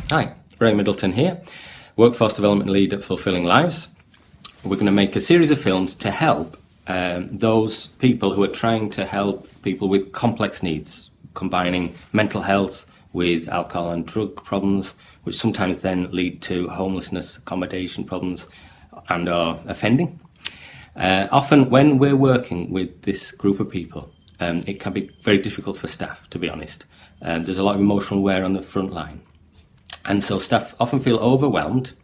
Hi, Ray Middleton here, Workforce Development Lead at Fulfilling Lives. We're going to make a series of films to help those people who are trying to help people with complex needs, combining mental health with alcohol and drug problems, which sometimes then lead to homelessness, accommodation problems, and are offending. Often when we're working with this group of people, it can be very difficult for staff, to be honest. There's a lot of emotional wear on the front line. And so staff often feel overwhelmed,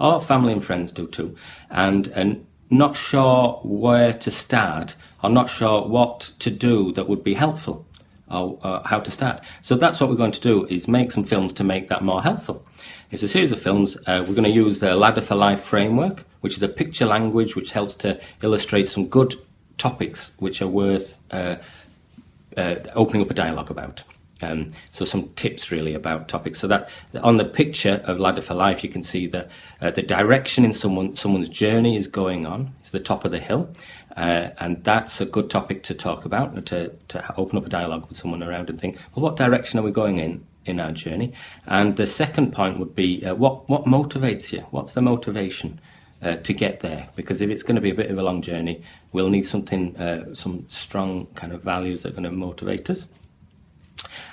or family and friends do too, and not sure where to start, or not sure what to do that would be helpful, or how to start. So that's what we're going to do, is make some films to make that more helpful. It's a series of films. We're going to use the Ladder for Life framework, which is a picture language which helps to illustrate some good topics which are worth opening up a dialogue about. So some tips really about topics. So that on the picture of Ladder for Life, you can see that the direction in someone's journey is going on. It's the top of the hill, and that's a good topic to talk about, to open up a dialogue with someone around and think, well, what direction are we going in our journey? And the second point would be what motivates you? What's the motivation to get there? Because if it's going to be a bit of a long journey, we'll need something, some strong kind of values that are going to motivate us.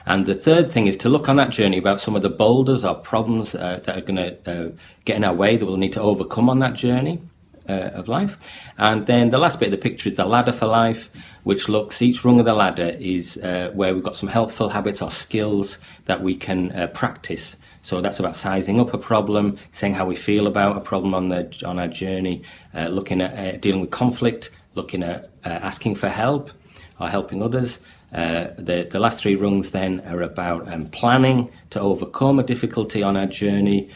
And the third thing is to look on that journey about some of the boulders or problems that are going to get in our way, that we'll need to overcome on that journey of life. And then the last bit of the picture is the ladder for life, which looks, each rung of the ladder is where we've got some helpful habits or skills that we can practice. So that's about sizing up a problem, saying how we feel about a problem on our journey, looking at dealing with conflict, looking at asking for help or helping others. The last three rungs then are about planning to overcome a difficulty on our journey,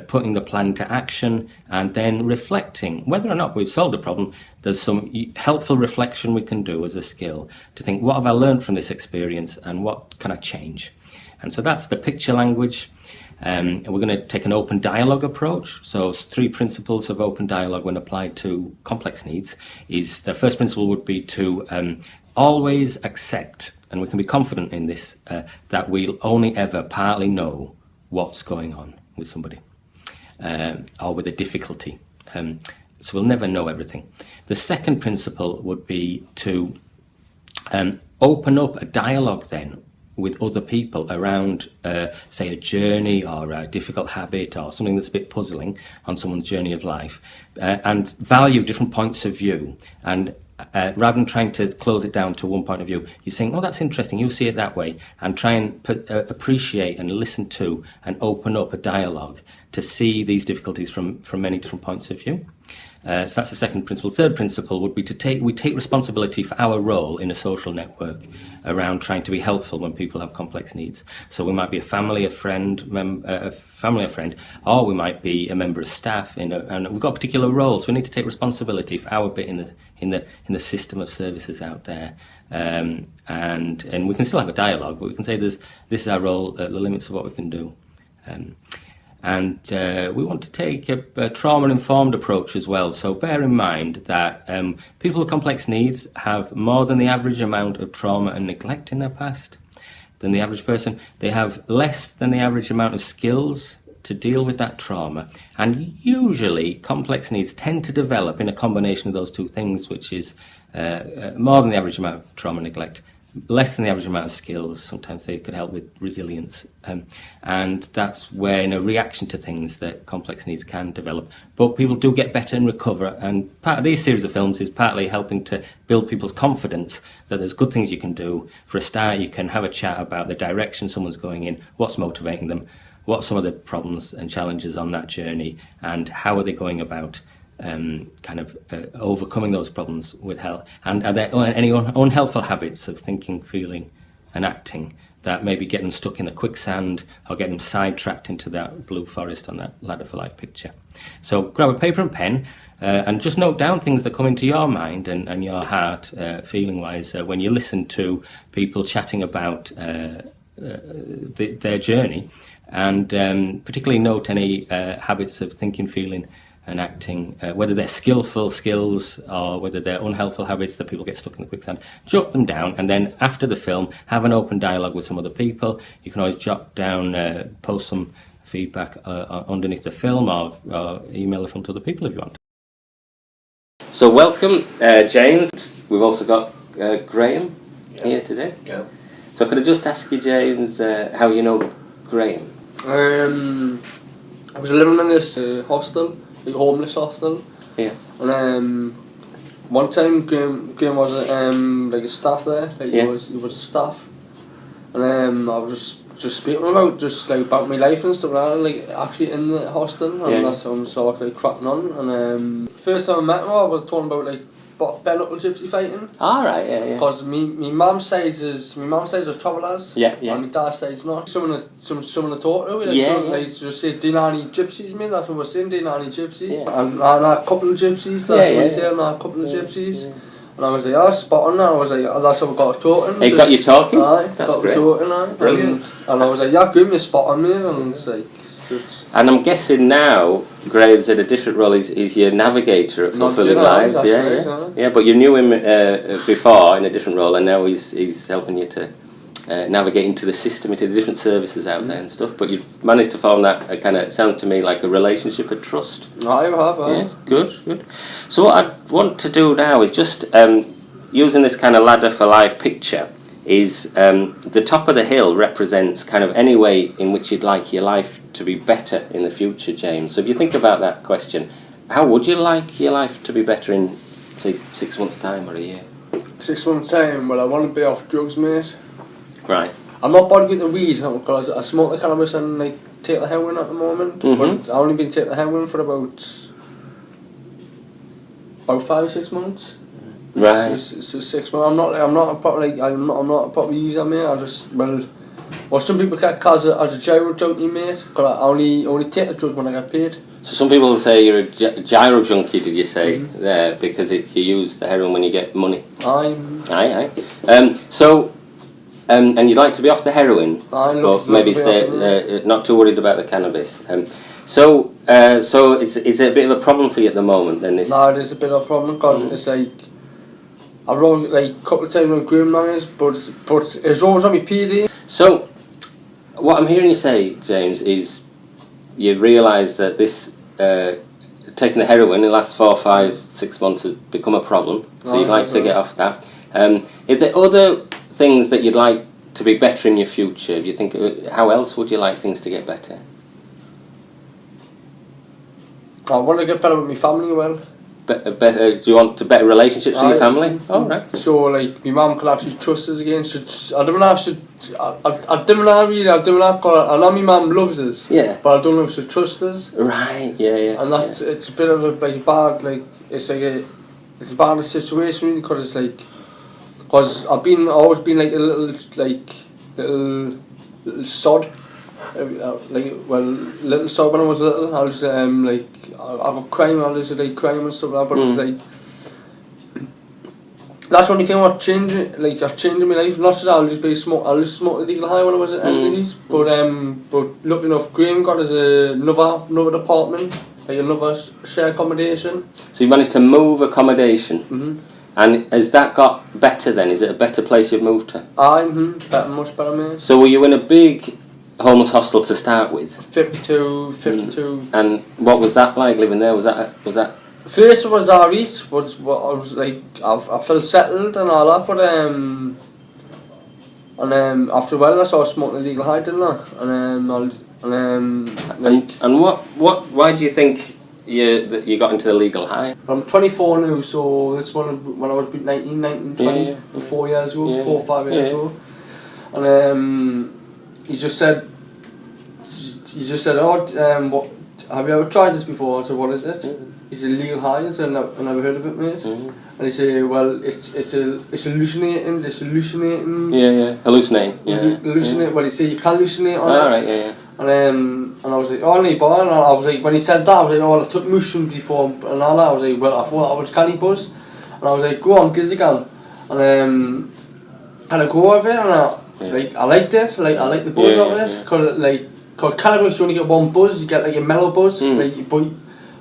putting the plan into action, and then reflecting whether or not we've solved a problem. There's some helpful reflection we can do as a skill to think, what have I learned from this experience and what can I change? And so that's the picture language. And we're going to take an open dialogue approach. So three principles of open dialogue when applied to complex needs is, the first principle would be to always accept, and we can be confident in this, that we'll only ever partly know what's going on with somebody or with a difficulty. So we'll never know everything. The second principle would be to open up a dialogue then with other people around, say, a journey or a difficult habit or something that's a bit puzzling on someone's journey of life, and value different points of view. And rather than trying to close it down to one point of view, you're saying, oh, that's interesting, you see it that way, and try and appreciate and listen to and open up a dialogue to see these difficulties from many different points of view. So that's the second principle. Third principle would be we take responsibility for our role in a social network around trying to be helpful when people have complex needs. So we might be a family, a friend, or we might be a member of staff, and we've got a particular role. So we need to take responsibility for our bit in the system of services out there. And we can still have a dialogue, but we can say this is our role at the limits of what we can do. And we want to take a trauma-informed approach as well. So bear in mind that people with complex needs have more than the average amount of trauma and neglect in their past than the average person. They have less than the average amount of skills to deal with that trauma. And usually complex needs tend to develop in a combination of those two things, which is more than the average amount of trauma and neglect, less than the average amount of skills. Sometimes they could help with resilience. And that's where, in a reaction to things, that complex needs can develop. But people do get better and recover. And part of these series of films is partly helping to build people's confidence that there's good things you can do. For a start, you can have a chat about the direction someone's going in, what's motivating them, what are some of the problems and challenges on that journey, and how are they going about overcoming those problems with help, and are there any unhelpful habits of thinking, feeling and acting that maybe get them stuck in the quicksand or get them sidetracked into that blue forest on that Ladder for Life picture. So grab a paper and pen and just note down things that come into your mind and your heart, feeling wise, when you listen to people chatting about their journey, and particularly note any habits of thinking, feeling and acting, whether they're skillful skills or whether they're unhelpful habits that people get stuck in the quicksand. Jot them down, and then after the film, have an open dialogue with some other people. You can always jot down, post some feedback underneath the film, or email the film to other people if you want. So welcome, James. We've also got Graham here today. Yeah. So could I just ask you, James, how you know Graham? I was living in this hostel, like homeless hostel. Yeah. And one time Graham was like a staff there. Like Yeah. he was a staff. And I was just speaking about about my life and stuff like that, like actually in the hostel, and that's how I was sort of like cracking on. And first time I met him, I was talking about like bare knuckle gypsy fighting. All right, yeah. Because my mum's side is travellers. Yeah. And my dad's side's not. Someone to talk to. Like just say, do you know any gypsies, mate? That's what we're saying. Do you know any gypsies? Yeah. And a couple of gypsies. That's what we say. And a couple of gypsies. Yeah. And I was like, oh, spot on. And I was like, oh, that's how we got talking. He got you talking? Aye, that's great. Talking, Brilliant. And I was like, yeah, give me a spot on, mate. And it's like. And I'm guessing now Graham's in a different role. He's your navigator at Fulfilling Lives. Yeah. But you knew him before in a different role, and now he's helping you to navigate into the system, into the different services out there and stuff. But you've managed to form that kind of, sounds to me like a relationship of trust. I have. Yeah, good. So what I want to do now is just using this kind of ladder for life picture. Is the top of the hill represents kind of any way in which you'd like your life to be better in the future, James. So if you think about that question, how would you like your life to be better in, say, 6 months' time or a year? 6 months' time? Well, I want to be off drugs, mate. Right. I'm not bothered with the weed because I smoke the cannabis and like take the heroin at the moment. But I've only been taking the heroin for about 5-6 months. Right. So 6 months. I'm not a proper user, mate. I just some people get cars as a gyro junkie, mate. Cause I only take the drug when I get paid. So some people will say you're a gyro junkie. Did you say there because you use the heroin when you get money? Aye. So. And you'd like to be off the heroin, but maybe stay not too worried about the cannabis. So is it a bit of a problem for you at the moment then? No, it is a bit of a problem because it's like I wrote like a couple of times on Graham Langers, but it's always on my PD. So what I'm hearing you say, James, is you realise that this taking the heroin in the last 4, 5, 6 months has become a problem. So you'd like to get off that. Is there other things that you'd like to be better in your future? Do you think how else would you like things to get better? I want to get better with my family. Well, better. Do you want better relationships with your family? Oh, right. So like my mum can actually trust us again. I don't know. I don't know. I know my mum loves us. Yeah. But I don't know if she trusts us. Right. Yeah. And that's it's a bit of a bad it's a bad situation really because it's like. Because I've always been like a little sod, little sod when I was little. I was I have a crime, I was like crime and stuff like that. But it was like that's the only thing I've changed in my life. Not that I'll just smoke the legal high when I was at Entities, but lucky enough, Graham got us another apartment, like another share accommodation. So you managed to move accommodation. And has that got better then? Is it a better place you've moved to? Much better, mate. So were you in a big homeless hostel to start with? 52. And what was that like living there? Was that? First was alright. What I was like, I felt settled and all that, but after a while I started smoking illegal high, didn't I? And why do you think you got into the legal high? I'm 24 now, so this one when I was 19, 20, 4 years ago, 4 or 5 years ago. And he just said, oh, what, have you ever tried this before? I said, what is it? He said, legal high. I said, I've never heard of it, mate. And he said, well, it's hallucinating. Hallucinating. Hallucinate. Well, he said you can hallucinate on it. And I was like, oh, no, boy. And I was like, when he said that, I was like, oh, I took mushrooms before and all that. I was like, well, I thought I was canny buzz. And I was like, go on, gives again. And I go over it, and I liked it. Like, I liked the buzz of it. Cause cannabis, you only get one buzz. You get like a mellow buzz.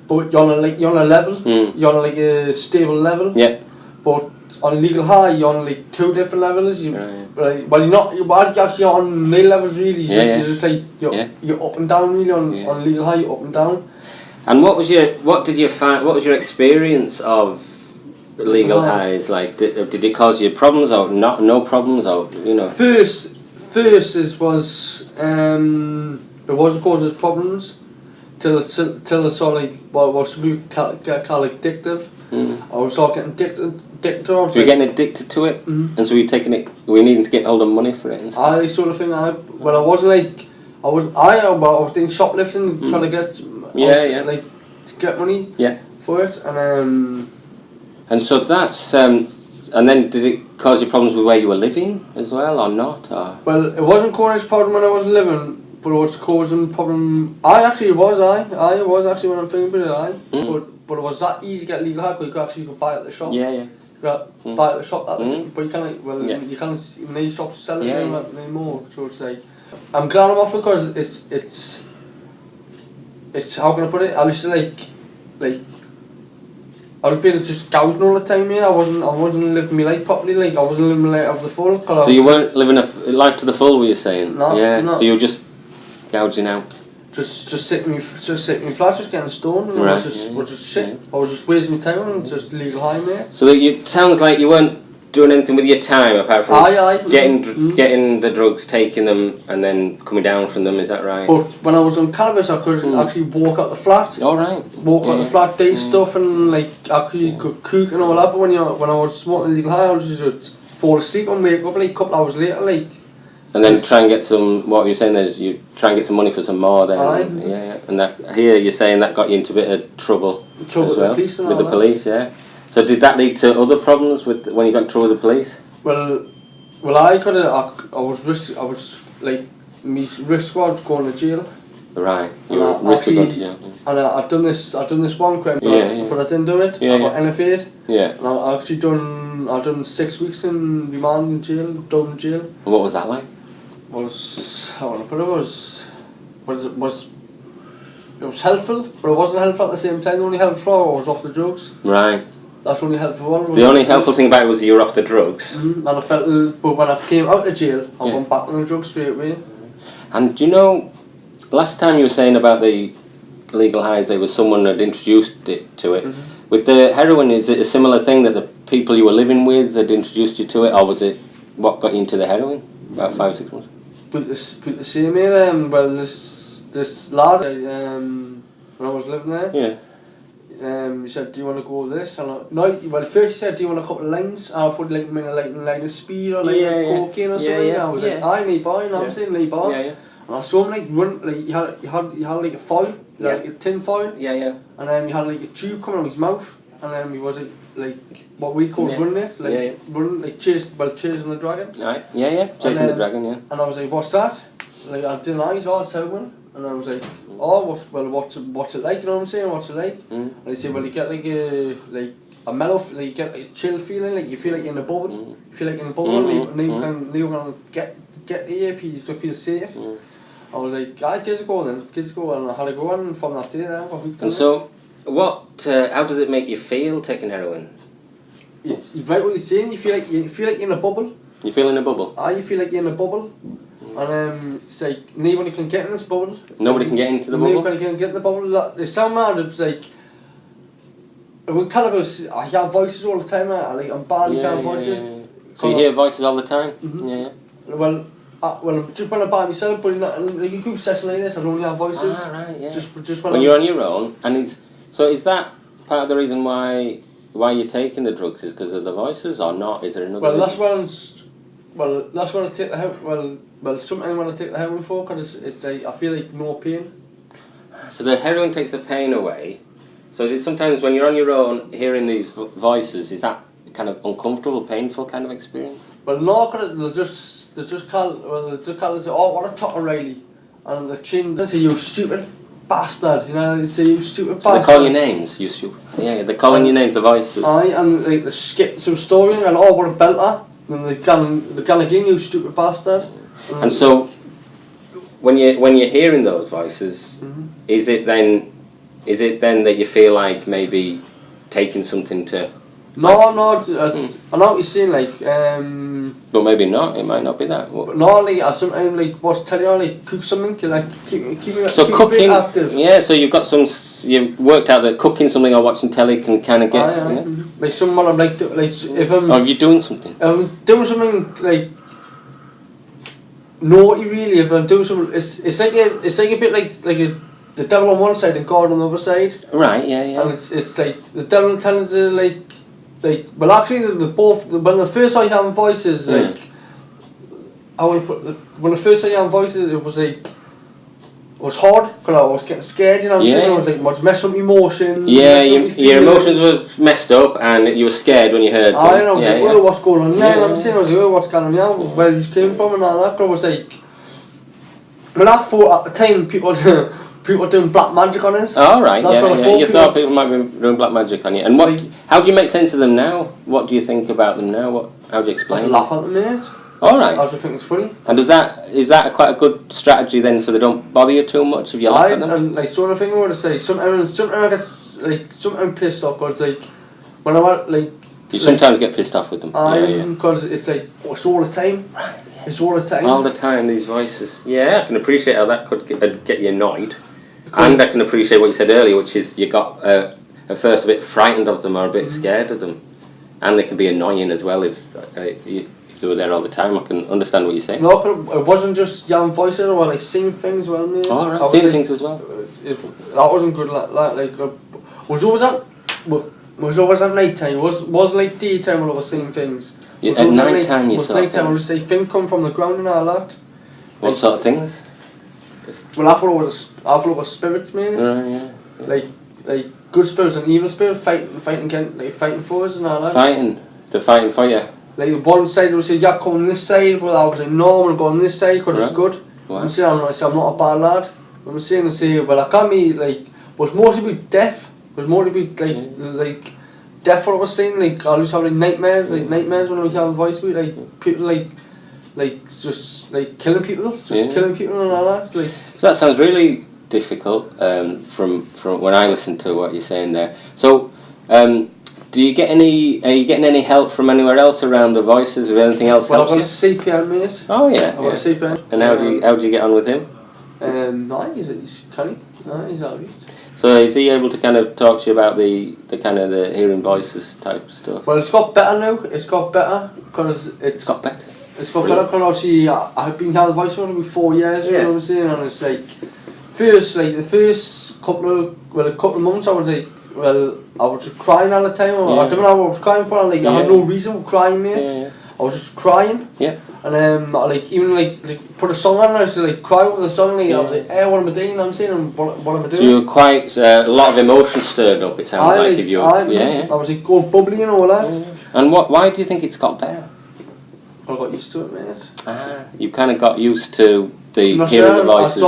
But you're on a level. You're on like a stable level. Yeah. But on legal high, you're on like 2 different levels. Right. Well, you're actually on nil levels really. You're just like you're up and down really on legal high, you're up and down. And what was your experience of legal highs like? Did it cause you problems or no problems, or First was it wasn't causing us problems till I saw like what should we call like addictive. I was all getting addicted to it. So you're getting addicted to it, and so you're taking it. We needing to get hold of money for it. I sort of thing. I wasn't like I was doing shoplifting, trying to get like to get money for it, and so that's and then did it cause you problems with where you were living as well, or not? Or? Well, it wasn't causing problem when I was living, but it was causing problem. I was actually when I'm thinking about it. But it was that easy to get legal high because you could buy it at the shop. Yeah. You buy it at the shop, but you can't. You can't even any shops sell it anymore. So it's like I'm glad I'm off it because it's how can I put it? I used to like I was being just gouging all the time. I wasn't living my life properly. Like I wasn't living my life of the full. So you weren't living a life to the full, were you saying? No. So you were just gouging out. Just sitting in my flat, just getting stoned, and was just shit. Yeah. I was just wasting my time and just legal high, mate. So it sounds like you weren't doing anything with your time apart from getting the drugs, taking them, and then coming down from them. Is that right? But when I was on cannabis, I could actually walk out the flat. All right. Walk out the flat, do stuff, and like actually could cook and all that. But when I was smoking legal high, I was just fall asleep and wake up like a couple hours later, like. And then try and get some. What you're saying is you try and get some money for some more. Then, and that here you're saying that got you into a bit of trouble as well, with the police and with the police. Yeah. So did that lead to other problems with when you got in trouble with the police? Well, I was like my risk was going to jail. Right. You were risk of going to jail. And I'd done this one crime, but I didn't do it. I got NFA'd. Yeah. And I've done 6 weeks in remand in jail, Dublin jail. And what was that like? It was helpful, but it wasn't helpful at the same time. The only helpful I was off the drugs. Right. That's the only helpful one. The only helpful thing about it was you were off the drugs. And I felt, but when I came out of jail, I went back on the drugs straight away. And do you know, last time you were saying about the legal highs, there was someone had introduced it to it. With the heroin, is it a similar thing that the people you were living with had introduced you to it, or was it what got you into the heroin? About 5 or 6 months. But the same here. Well, this lad, when I was living there. He said, "Do you want to go with this?" And first he said, "Do you want a couple of lines?" And I thought like line of speed or like cocaine or something. And I was like, "I need boy," and I'm saying, "Need boy." And I saw him like run, like he had like a foil, like a tin foil. And then he had like a tube coming out of his mouth, and then he was like what we call running it, running like chasing the dragon. Chasing the dragon. And I was like, "What's that?" Like I didn't know, he's all heroin. And I was like, "Oh, what's it like?" You know what I'm saying? What's it like? And he said, "Well, you get like a mellow, like you get like a chill feeling, like you feel like you're in a bubble. You feel like you're in a bubble, and you can get here if you feel safe." I was like, "Gives a go then, and I had to go on from that day there. And so, how does it make you feel taking heroin? It's right what you're saying. You feel like you're in a bubble. You feel in a bubble? You feel like you're in a bubble. And it's like nobody can get in this bubble. Nobody can get into the bubble? Nobody can get in the bubble. They sound mad. It's like with cannabis, I hear voices all the time. I'm barely hearing voices. So you hear voices all the time? Well, just when I'm by myself, but in a group session like this, I don't hear voices. Just when you're on your own. And is that part of the reason why you're taking the drugs is because of the voices or not? Is there another reason? That's what I take the heroin. Well, sometimes when I take the heroin for, because it's like I feel like no pain. So the heroin takes the pain away. So is it sometimes when you're on your own, hearing these voices, is that kind of uncomfortable, painful kind of experience? Well, no, because they just call and say, "Oh, what a tot O'Reilly," and they say, "You stupid bastard," you know. They say, "You stupid bastard." So they call you names, you stupid. Yeah, they're calling your names, the voices. And like they skip some story and "Oh, what a belter," and they can again, "You stupid bastard." And so, when you're hearing those voices, is it then that you feel like maybe taking something to No, no, I know what you're saying, like, But maybe not, it might not be that. but no, like, I sometimes, like, watch telly or, like, cook something, like, keep me So keep cooking, me active. yeah, so you've got you've worked out that cooking something or watching telly can kind of get, Yeah. Like, someone I'm, like, if I'm... Or are you doing something? If I'm doing something, like, naughty, really, if I'm doing something, it's like a bit like the devil on one side and God on the other side. Right, yeah. And it's like, the devil tells you, like, well, actually, the both, when the first I heard voices, like, when the first I heard voices, it was like, it was hard, because I was getting scared, you know what I'm saying? I was messing up my emotions. Yeah, your emotions were messed up, and you were scared when you heard them. I was like, well, what's going on? You know what I'm saying? I was like, well, what's going on? Where these came from and all that, but I was like, well, I thought at the time people were doing black magic on us. Oh, right, That's what I thought. You thought people might be doing black magic on you. And how do you make sense of them now? What do you think about them now? How do you explain I laugh at them, mate. All right. I just think it's funny. And is that quite a good strategy then, so they don't bother you too much if you laugh at them? And like, sort of thing I want to say, sometimes I get, like, sometimes pissed off, because, like, when I want, like... You sometimes get pissed off with them. Because it's like, it's all the time. Right. It's all the time. All the time, these voices. Yeah, I can appreciate how that could get you annoyed. And I can appreciate what you said earlier, which is you got at first a bit frightened of them or a bit scared of them. And they can be annoying as well if they were there all the time. I can understand what you're saying. No, but it wasn't just young voices, I was like seeing things as well, mate. Oh, right, seeing things as well. That wasn't good, like was always at night time. It wasn't like daytime when I was seeing things. Yeah, at night time you saw things? Night time, I would say things come from the ground and all that. What like, sort of things? Well, I thought it was spirits, mate. Yeah. Like good spirits and evil spirits fighting for us and all that. They're fighting for you. Like one side would say, yeah, come on this side, but I was like, no, I'm going to go on this side because it's good. Wow. I'm saying, I'm not a bad lad. I'm saying, well, I can't be, like, but it's mostly be deaf. It was more to be, like, deaf what I was saying, like, I used to have, like, nightmares when I was having a voice with, like, people, like, just, like, killing people and all that, like. So that sounds really difficult, from when I listen to what you're saying there. So, are you getting any help from anywhere else around the voices or anything else? Well, I've got a CPN, mate. Oh yeah. I've got a CPN. And how do you get on with him? No, he's canny. No, he's alright. So is he able to kind of talk to you about the kind of the hearing voices type stuff? Well, it's got better now. It's got better because it's got better. It's got better because obviously I've been having the voice for 4 years. You know what I'm saying? And it's like the first couple of months I was like, well, I was just crying all the time. I don't know what I was crying for. Like I had no reason for crying, mate. I was just crying. Yeah. And like even like put a song on and I used to like cry over the song. Like I was like, hey, what am I doing? I'm saying, what am I doing? So you were quite a lot of emotion stirred up. It sounds like if you were. I was like going bubbly and all that. And why do you think it's got better? I got used to it, mate. You kind of got used to hearing the voices.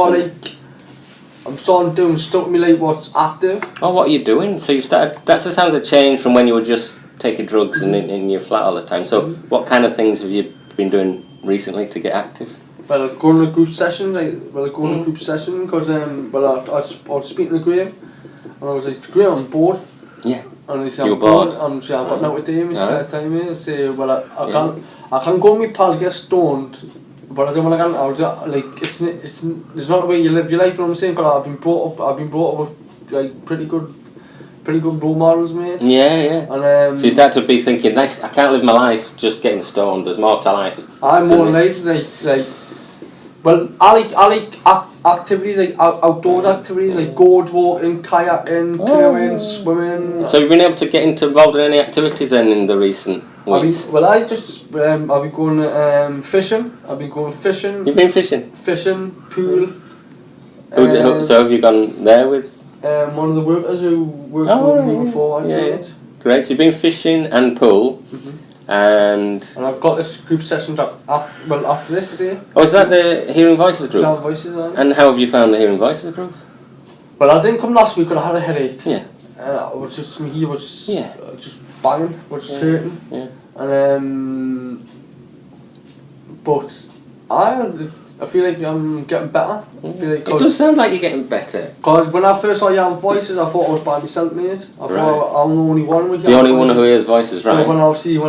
I'm starting doing stuff me like what's active. Oh, what are you doing? So you started. That sounds a change from when you were just taking drugs and in your flat all the time. So what kind of things have you been doing recently to get active? Well, going to group sessions. Going to group session because I was speaking to Graham, and I was like, Graham, I'm bored. Yeah. And he said, you were bored. And so I've got nothing to do in my spare time. I say, well, I can't go with my pals get stoned. But I don't want to. I was like, it's not the way you live your life. You know what I'm saying? Because I've been brought up with like pretty good role models, mate. Yeah. And so you start to be thinking, nice. I can't live my life just getting stoned. There's more to life. I'm more life like. Well, I like activities like outdoors activities like gorge walking, kayaking, canoeing, swimming. So you've been able to get involved in any activities then in the recent weeks? I've been going fishing. I've been going fishing. You've been fishing? Fishing, pool. So have you gone there with? One of the workers who works with me before. Great. So you've been fishing and pool. And I've got this group session after this today. Oh, is that the Hearing Voices group? Hearing Voices, and how have you found the Hearing Voices group? Well, I didn't come last week because I had a headache. Yeah. He was just banging, was just hurting. Yeah. And but I feel like I'm getting better. I feel like It does sound like you're getting better. Because when I first saw Young Voices, I thought I was by myself, mate. I thought I'm the only one with The only one who hears voices, right? But when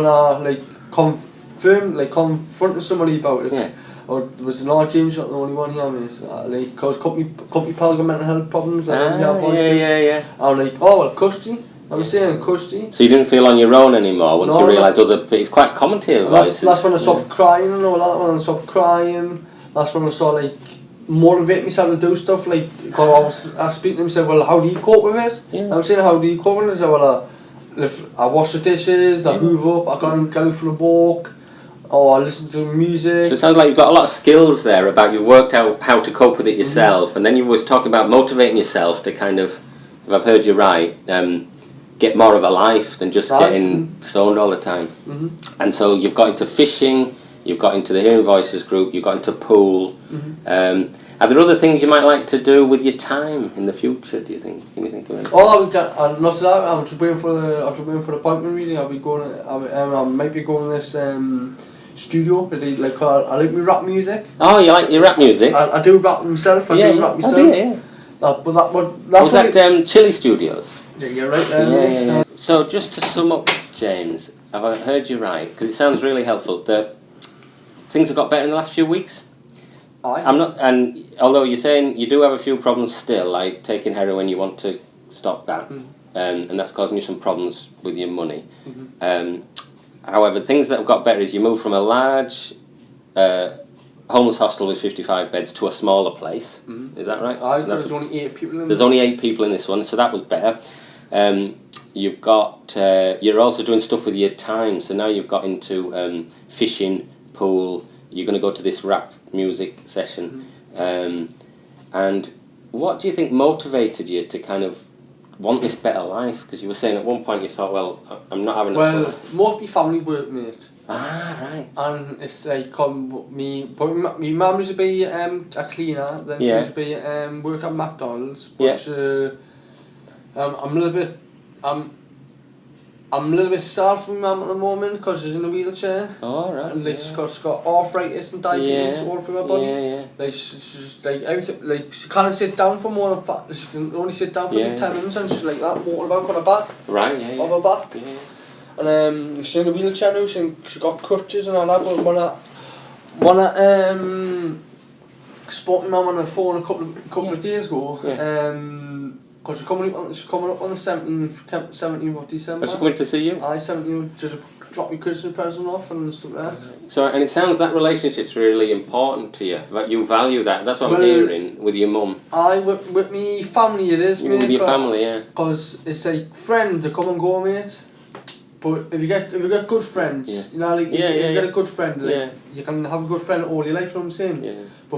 I like confronted somebody about it, or was no, James not the only one here, mate. Like, cause company pal got mental health problems, and Young Voices. Yeah. I'm like, oh well, custody. I'm saying custody. So you didn't feel on your own anymore once you realised other people. It's quite common to hear voices. That's when I stopped crying and all that. When I stopped crying, that's when I started like motivate myself to do stuff. Like, cause I was speaking to him, said, well, how do you cope with it? Yeah. I'm saying, how do you cope with it? I said, well, I wash the dishes, I hoover up, I go out for a walk, or I listen to music. So it sounds like you've got a lot of skills there about you've worked out how to cope with it yourself, and then you was talking about motivating yourself to kind of, if I've heard you right, get more of a life than just getting stoned all the time. And so you've got into fishing, you've got into the Hearing Voices group, you've got into pool. Are there other things you might like to do with your time in the future, do you think? Can you think of anything? Oh, not that. I'm just waiting for the appointment. Really, I might be going to this studio. I like my rap music. Oh, you like your rap music? I do rap myself. I do rap myself. Oh, yeah. That's Chili Studios? Yeah, you're right there. Yeah. So just to sum up, James, have I heard you right? Because it sounds really helpful that things have got better in the last few weeks. I'm not, and although you're saying you do have a few problems still, like taking heroin, you want to stop that, and that's causing you some problems with your money. However, things that have got better is you moved from a large homeless hostel with 55 beds to a smaller place. Is that right? There's only 8 people in There's only 8 people in this one, so that was better. You've got, you're also doing stuff with your time, so now you've got into fishing, pool, you're going to go to this rap music session. And what do you think motivated you to kind of want this better life? Because you were saying at one point you thought, well, I'm not having a fun. Well, mostly family work, mate. Ah, right. And it's like, my mum used to be a cleaner, then she used to be work at McDonald's. But I'm a little bit sad for my mum at the moment because she's in a wheelchair. Oh, right. And like she's got arthritis and diabetes all through her body. Like she's like everything, like she can't sit down for more than she can only sit down for 10 minutes, and she's like that walking about on her back. Right. On her back. And she's in a wheelchair now. She got crutches and all that. But when I spoke to my mum on the phone a couple of days ago. Because she's coming up on the 17th of December. Is she coming to see you? 17th, just drop your Christmas present off and stuff like that. So, and it sounds that relationship's really important to you. That you value that. That's what I'm hearing with your mum. With me family it is, mate. With your family, yeah. Because it's like friends that come and go, mate. But if you get good friends, you know, like if you get a good friend, like, you can have a good friend all your life. You know what I'm saying? Yeah. But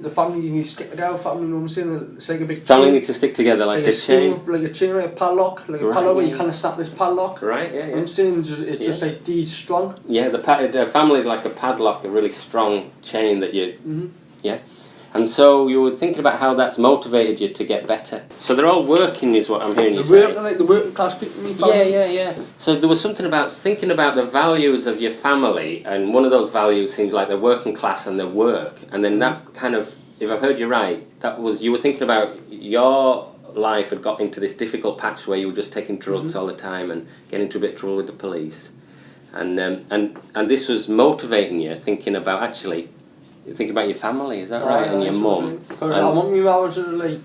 the family, you need to stick together. Family, you know what I'm saying? It's like a big family need to stick together like a chain, like a chain, like a padlock, like a padlock where you kind of snap this padlock. Right. Yeah. You know what I'm saying? It's just like these strong. Yeah, the family is like a padlock, a really strong chain that you. Yeah. And so you were thinking about how that's motivated you to get better. So they're all working, is what I'm hearing you say. Like the working class people in my family. Yeah. So there was something about thinking about the values of your family, and one of those values seems like the working class and their work. And then that kind of, if I've heard you right, that was, you were thinking about your life had got into this difficult patch where you were just taking drugs all the time and getting into a bit of trouble with the police. And this was motivating you, thinking about actually, you think about your family, is that right? And your mum. Because I want my mum to like.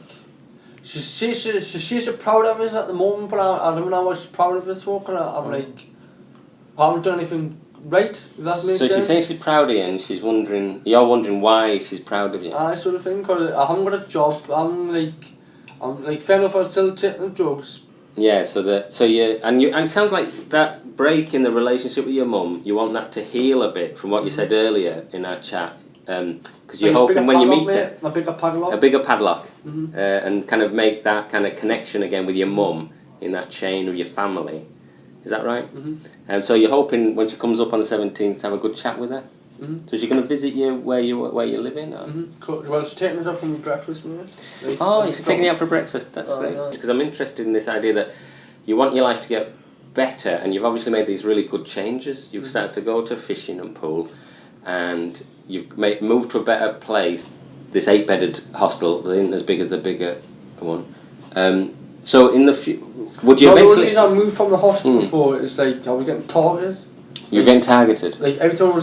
She's proud of us at the moment, but I don't know how much proud of us for. I'm like, I haven't done anything right. If that makes sense. So she's saying she's proud of you, and she's wondering. You're wondering why she's proud of you. Sort of thing. Because I haven't got a job. I'm like fair enough. I'm still taking the drugs. Yeah. And it sounds like that break in the relationship with your mum. You want that to heal a bit from what you said earlier in our chat. Because you're hoping when you meet her, a bigger padlock, and kind of make that kind of connection again with your mum in that chain of your family. Is that right? And so you're hoping when she comes up on the 17th to have a good chat with her. So she's going to visit you where you're living. Cool. Well, she's taking us out for breakfast, mate. She's taking you out for breakfast. That's great. Because I'm interested in this idea that you want your life to get better, and you've obviously made these really good changes. You've started to go to fishing and pool, and you've moved to a better place. This 8-bedded hostel, they ain't as big as the bigger one. So in the would you eventually? The reason I moved from the hospital before is like I was getting targeted. You're getting targeted. Like every time I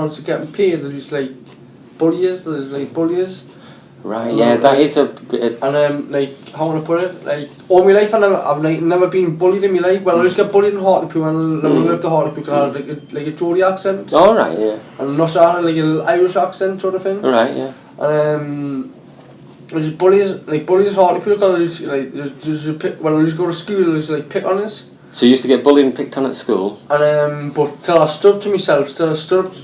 was getting paid, there was like bullies. Right. Yeah, that is a bit. And like how would I put it? Like all my life, I've like never been bullied in my life. Well, I just got bullied in Hartlepool, and when I lived in Hartlepool, I had like a Geordie accent. All right. Yeah. And not so like an Irish accent sort of thing. All right. Yeah. And there's bullies Hartlepool because when I used to go to school, I used to like pick on us. So you used to get bullied and picked on at school? And but till I stood up to myself, stood up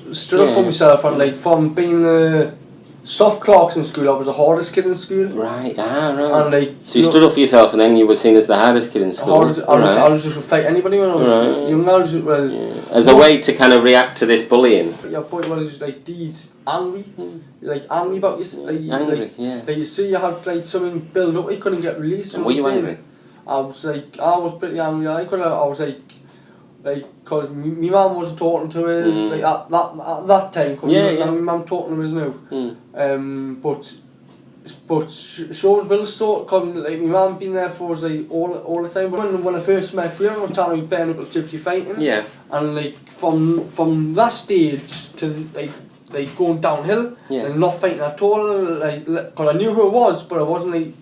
for myself, and like from being the soft clerks in school, I was the hardest kid in school. Right, right. And like, so you stood up for yourself, and then you were seen as the hardest kid in school. I was just to fight anybody when I was young. As a way to kind of react to this bullying. I thought it was just like deeds, angry, like angry about you. Angry, yeah. Like you see, you had like something built up, you couldn't get released. And were you angry? I was pretty angry. I was cause my mum wasn't talking to us like at that time. My mum talking to us now. But shows will start coming. Like my mum been there for us like all the time. But when I first met Graham, I was telling me bare knuckle gypsy fighting. Yeah. And like from that stage to like going downhill and not fighting at all. Like cause I knew who it was, but I wasn't fight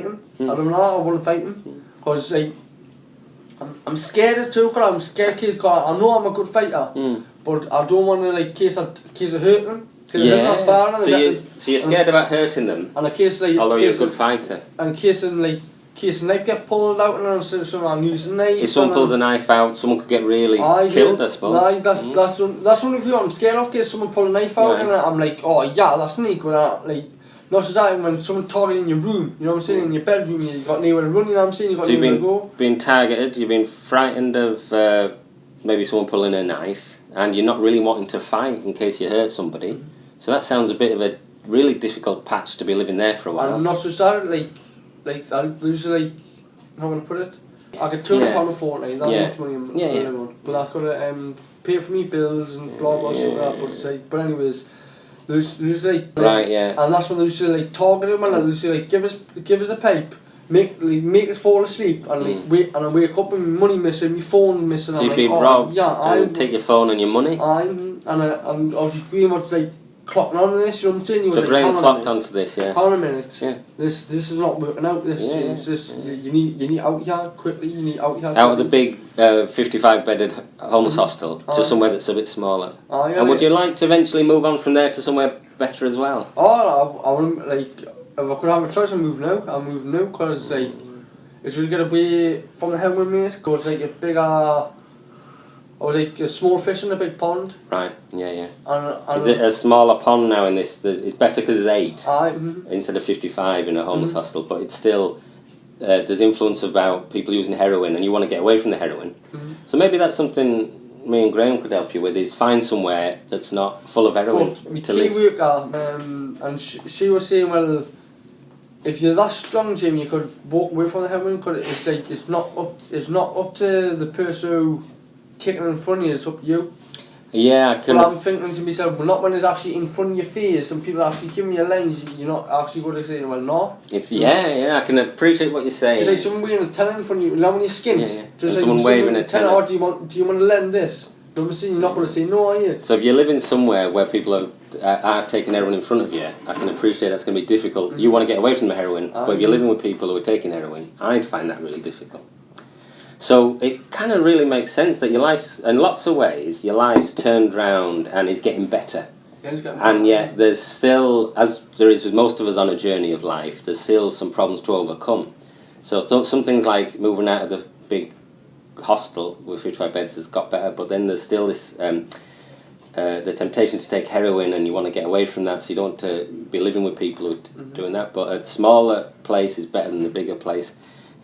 him. I wouldn't fight him. Because like, I'm scared of too, because I'm scared kids, cause I know I'm a good fighter, but I don't want to like case of hurting them. So you're scared about hurting them? And a case like, although you're a good fighter. And case a knife get pulled out and I'm using a knife. If someone pulls a knife out, someone could get really killed, I suppose. That's one of I'm scared of, case someone pull a knife out and I'm like, oh yeah, that's neat, but like, not so that when someone targeting in your room, you know what I'm saying, in your bedroom, you got nowhere to run, you know what I'm saying, you got nowhere to go. So you've been targeted, you've been frightened of maybe someone pulling a knife, and you're not really wanting to fight in case you hurt somebody. So that sounds a bit of a really difficult patch to be living there for a while. And not so sad, like I usually, how can I put it? I could turn up on a fortnight, that much money I'm but I could pay for me bills and blah blah stuff like that, but it's like, but anyways, there's like, and that's when they used to like target him, and they used to like give us a pipe, make us fall asleep, and like I wake up and money missing, my phone missing. So you've been robbed, and take your phone and your money. And obviously Graham was like clocking on this, you know what I'm saying? So Graham clocked onto this, yeah. Hang on a minute. Yeah. This is not working out. You need out here quickly. You need out here. Out of the big 55-bedded homeless hostel to somewhere that's a bit smaller. And would you like to eventually move on from there to somewhere better as well? Oh, I want like if I could have a choice, I'll move now because like it's just get away from the heroin, mate. Cause like a bigger. I was like a small fish in a big pond. Right, yeah. And is it a smaller pond now in this? It's better because there's 8 instead of 55 in a homeless hostel, but it's still, there's influence about people using heroin and you want to get away from the heroin. So maybe that's something me and Graham could help you with, is find somewhere that's not full of heroin to live. Worker, and she was saying, well, if you're that strong, Jim, you could walk away from the heroin, because it's like, it's not up to the person who taking it in front of you, it's up to you. Yeah, But I'm thinking to myself, well, not when it's actually in front of your face and people actually giving you lines, you're not actually going to say, well, no. It's I can appreciate what you're saying. Just like someone waving a tenner in front of you, now when you're skint, just someone waving a tenner. Oh, do you want to lend this? You know what I'm saying? You're not going to say no, are you? So if you're living somewhere where people are taking heroin in front of you, I can appreciate that's going to be difficult. You want to get away from the heroin, but if you're living with people who are taking heroin, I'd find that really difficult. So it kind of really makes sense that your life's, in lots of ways, your life's turned round and is getting better. And yet there's still, as there is with most of us on a journey of life, there's still some problems to overcome. So some things like moving out of the big hostel with 55 beds has got better, but then there's still this the temptation to take heroin, and you want to get away from that, so you don't want to be living with people who are doing that. But a smaller place is better than the bigger place.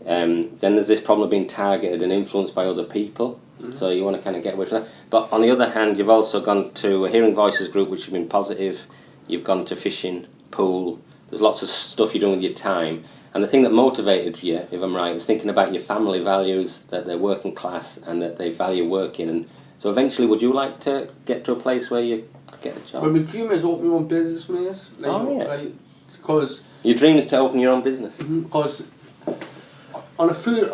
Then there's this problem of being targeted and influenced by other people, so you want to kind of get away from that. But on the other hand, you've also gone to a Hearing Voices group, which has been positive. You've gone to fishing, pool. There's lots of stuff you're doing with your time. And the thing that motivated you, if I'm right, is thinking about your family values, that they're working class and that they value working, and So eventually, would you like to get to a place where you get a job? Well, my dream is open my own business, mate. Because your dream is to open your own business. Because on a food,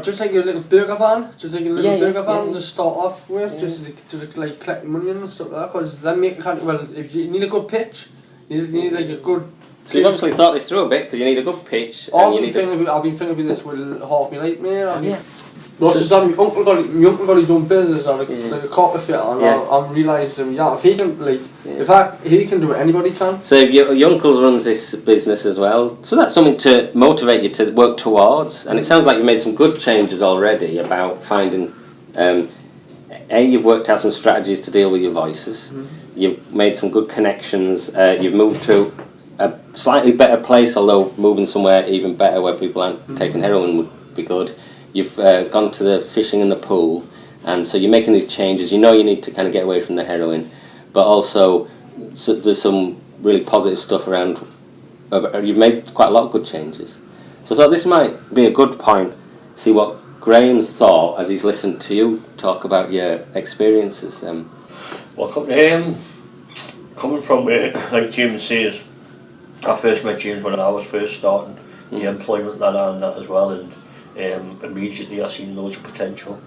just like a little burger van, to start off with, just to like collect money and stuff like that. Because then if you need a good pitch, you need like a good. So you've obviously thought this through a bit because you need a good pitch. I've been thinking about this with half my life, mate. My uncle got his own business, like a carpet fitter, and I realised if he can, he can do it, anybody can. So if your uncle runs this business as well, so that's something to motivate you to work towards. And it sounds like you've made some good changes already about finding. You've worked out some strategies to deal with your voices. You've made some good connections. You've moved to a slightly better place, although moving somewhere even better where people aren't taking heroin would be good. You've gone to the fishing in the pool, and so you're making these changes. You know you need to kind of get away from the heroin, but also there's some really positive stuff around. You've made quite a lot of good changes. So I thought this might be a good point, see what Graham's thought as he's listened to you talk about your experiences. Well, coming from like James says, I first met James when I was first starting the employment that as well, and immediately I seen loads of potential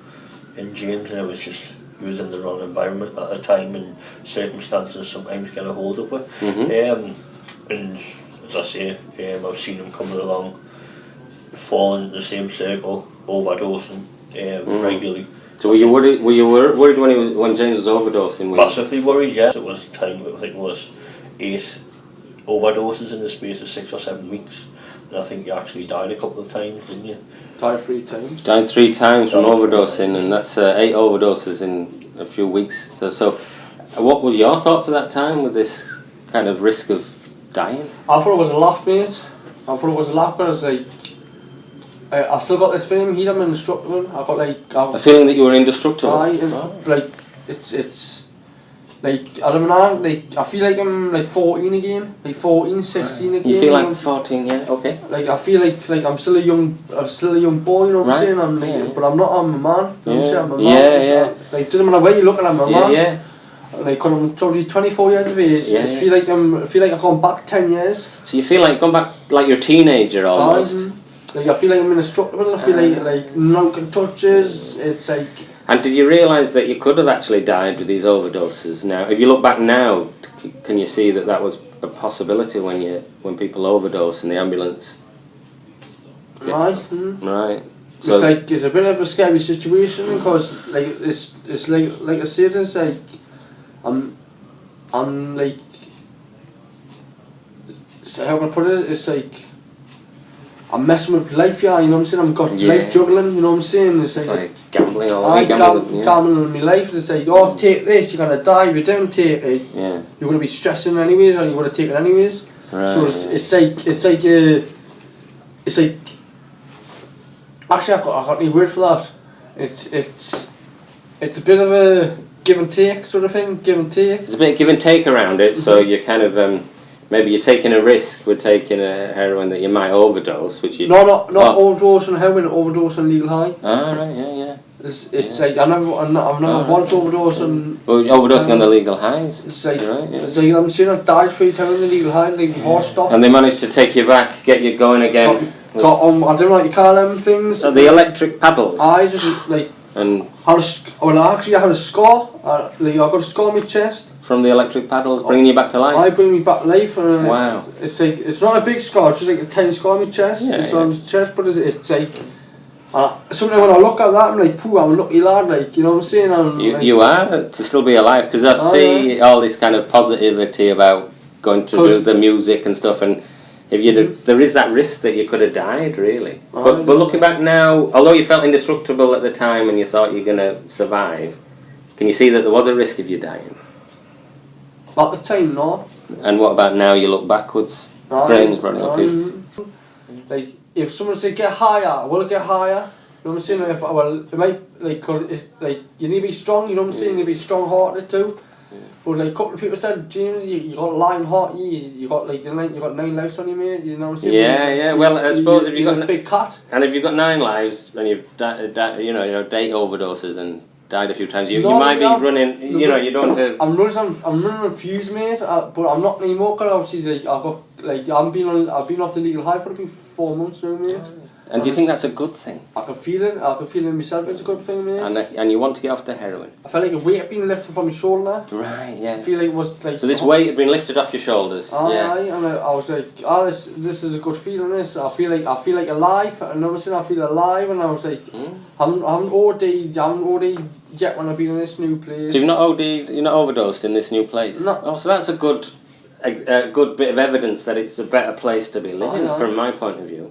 in James, and he was in the wrong environment at the time, and circumstances sometimes get a hold of it. And as I say, I've seen him coming along, falling in the same circle, overdosing regularly. So were you worried when James was overdosing? Massively worried, yes. It was a time, I think it was 8 overdoses in the space of 6 or 7 weeks. And I think you actually died a couple of times, didn't you? Died 3 times. Died 3 times from overdosing, and that's 8 overdoses in a few weeks. So what was your thoughts at that time with this kind of risk of dying? I thought it was a laugh, mate. I thought it was a laugh because I still got this feeling I'm indestructible. I got a feeling that you were indestructible. It's like I don't know. I feel like I'm 14 again, 14, 16 again. You feel like 14, yeah, okay. I feel like I'm still a young boy. You know what I'm saying? But I'm not. I'm a man. You know what I'm saying? I'm a man. Doesn't matter where you look at, I'm a man. Yeah. I'm totally 24 years of age. I feel like I've gone back 10 years. So you feel like gone back like you're a teenager almost. I feel like I'm indestructible. I feel like no one can touch us. It's like. And did you realise that you could have actually died with these overdoses? Now, if you look back now, can you see that was a possibility when people overdose in the ambulance? Right. So it's a bit of a scary situation because it's like I said, it's like I'm like, so how can I put it? It's like I'm messing with life, you know what I'm saying? I'm got life juggling, you know what I'm saying? It's like gambling gambling on my life. It's like, take this, you're gonna die. If you don't take it, you're gonna be stressing anyways, and you're gonna take it anyways. Right, so it's like actually I got any word for that. It's a bit of a give and take sort of thing. Give and take. There's a bit of give and take around it. So you're kind of maybe you're taking a risk with taking a heroin that you might overdose, which you not overdose on heroin, overdose on legal high. Right, yeah. It's like I've never once overdosed on. Well, overdosing on the legal highs. It's like it's like I'm saying I died 3 times on the legal high, like horse stock. And they managed to take you back, get you going again. Got on. I don't know what you call them things. So the electric paddles. I just like. And I had a scar. I got a scar on my chest. From the electric paddles, bringing you back to life? I bring me back to life. Wow. It's like, it's not a big scar, it's just like a tiny scar on my chest. On my chest, but it's like, sometimes when I look at that, I'm like, pooh, I'm a lucky lad, like, you know what I'm saying? You are, to still be alive, because I see all this kind of positivity about going to do the music and stuff, and if there is that risk that you could have died, really. But looking back now, although you felt indestructible at the time and you thought you were going to survive, can you see that there was a risk of you dying? At the time, no. And what about now you look backwards? Graham's running up here. Like, if someone said get higher, I will get higher. You know what I'm saying? It might, it's like, you need to be strong, you know what I'm saying? You need to be strong-hearted too. But like a couple of people said, James, you got a lion heart, you got 9 lives on you, mate. You know what I'm saying? Yeah. Well, I suppose if you got a big cat, and if you've got 9 lives and you've 8 overdoses and died a few times. You No, might be yeah, running, you know, you don't want to... I'm running a fuse, mate, but I'm not anymore, because obviously, like, I've been off the legal high for about 4 months now, mate. And do you think that's a good thing? I can feel it in myself, it's a good thing, mate. And you want to get off the heroin? I felt like a weight had been lifted from my shoulder. Right, yeah. I feel like it was like... So this weight had been lifted off your shoulders? Aye, and I was like, this is a good feeling, this. I feel like alive, and I feel alive, and I was like, I haven't OD'd yet when I've been in this new place. So you've not OD'd, you're not overdosed in this new place? No. Oh, so that's a good bit of evidence that it's a better place to be living, from my point of view.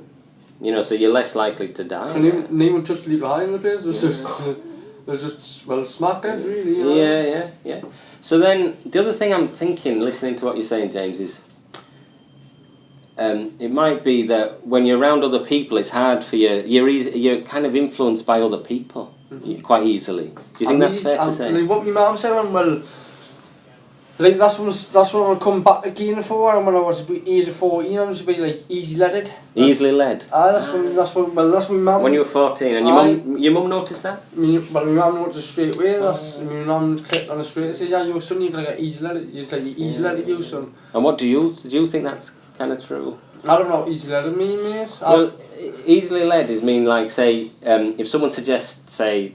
You know, so you're less likely to die. Can anyone touch the legal high in the place? There's just well, smack downs, really. You know? Yeah. So then, the other thing I'm thinking, listening to what you're saying, James, is it might be that when you're around other people, it's hard for you. You're kind of influenced by other people quite easily. Do you think that's fair to say? Like what my mum said, well, like that's what I come back again for. And when I was about age of 14, I was a bit like easy leaded. Easily led. That's what my mum. When you were 14, and your mum noticed that? My mum noticed straight away. My mum clicked on it straight and said, "Yeah, your son, you're gonna get easy leaded. You're like easy leaded, you son." And what do you think that's kind of true? I don't know what easy leaded mean, mate. Well, easily led is mean like, say, if someone suggests, say,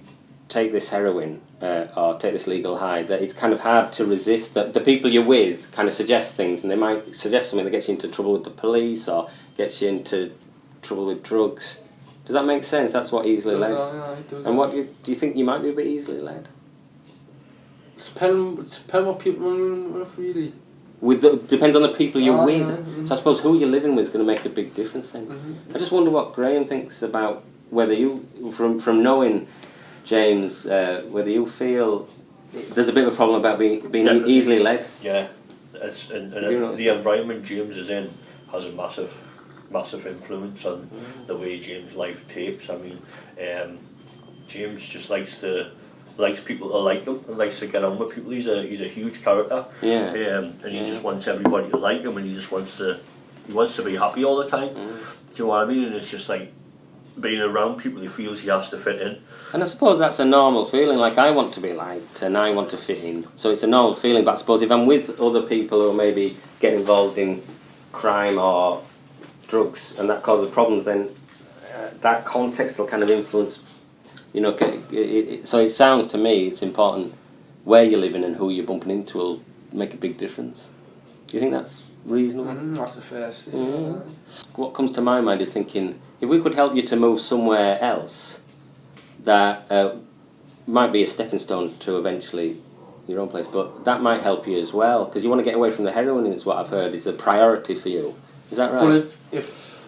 take this heroin or take this legal high, that it's kind of hard to resist. That the people you're with kind of suggest things, and they might suggest something that gets you into trouble with the police or gets you into trouble with drugs. Does that make sense? That's what easily led. It does. And what do you think you might be a bit easily led? It's depends what people are really. Depends on the people you're with. So I suppose who you're living with is going to make a big difference then. I just wonder what Graham thinks about whether you, from knowing James, whether you feel there's a bit of a problem about being easily led. Yeah, and the environment James is in has a massive influence on the way James' life takes. I mean, James just likes people to like him and likes to get on with people. He's a huge character. Yeah. And he just wants everybody to like him, and he just wants to be happy all the time. Do you know what I mean? And it's just like being around people, he feels he has to fit in. And I suppose that's a normal feeling, like I want to be liked and I want to fit in. So it's a normal feeling, but I suppose if I'm with other people who maybe get involved in crime or drugs and that causes problems, then that context will kind of influence, you know, so it sounds to me it's important where you're living and who you're bumping into will make a big difference. Do you think that's reasonable? That's a fair say. What comes to my mind is thinking, if we could help you to move somewhere else, that might be a stepping stone to eventually your own place, but that might help you as well, because you want to get away from the heroin, is what I've heard, is a priority for you. Is that right? Well, if